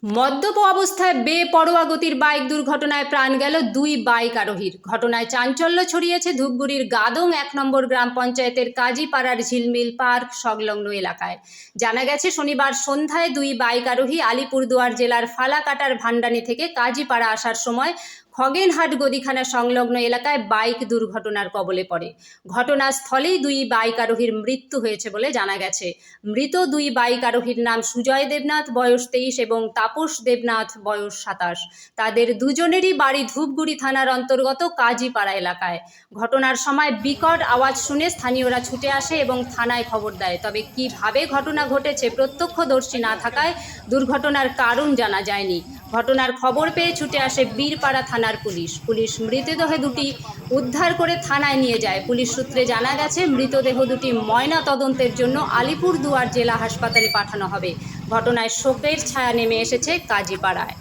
মদ্যপ অবস্থায় বেপরোয়া গতির বাইক দুর্ঘটনায় প্রাণ গেল দুই বাইক আরোহীর। ঘটনায় চাঞ্চল্য ছড়িয়েছে ধূপগুড়ির গাদং ১ নম্বর গ্রাম পঞ্চায়েতের কাজীপাড়ার ঝিলমিল পার্ক সংলগ্ন এলাকায়। জানা গেছে, শনিবার সন্ধ্যায় দুই বাইক আরোহী আলিপুরদুয়ার জেলার ফালাকাটার ভান্ডানি থেকে কাজীপাড়া আসার সময় খগেনহাট গদিখানা সংলগ্ন এলাকায় বাইক দুর্ঘটনার কবলে পড়ে। ঘটনাস্থলেই দুই বাইক আরোহীর মৃত্যু হয়েছে বলে জানা গেছে। মৃত দুই বাইক আরোহীর নাম সুজয় দেবনাথ, বয়স 23 এবং তাপস দেবনাথ, বয়স 27। তাদের দুজনেরই বাড়ি ধূপগুড়ি থানার অন্তর্গত কাজীপাড়া এলাকায়। ঘটনার সময় বিকট আওয়াজ শুনে স্থানীয়রা ছুটে আসে এবং থানায় খবর দেয়। তবে কিভাবে ঘটনা ঘটেছে প্রত্যক্ষদর্শী না থাকায় দুর্ঘটনার কারণ জানা যায়নি। ঘটনার খবর পেয়ে ছুটে আসে বীরপাড়া থানার পুলিশ মৃতদেহ দুটি উদ্ধার করে থানায় নিয়ে যায়। পুলিশ সূত্রে জানা গেছে, মৃতদেহ দুটি ময়না তদন্তের জন্য আলিপুরদুয়ার জেলা হাসপাতালে পাঠানো হবে। ঘটনায় শোকের ছায়া নেমে এসেছে কাজীপাড়ায়।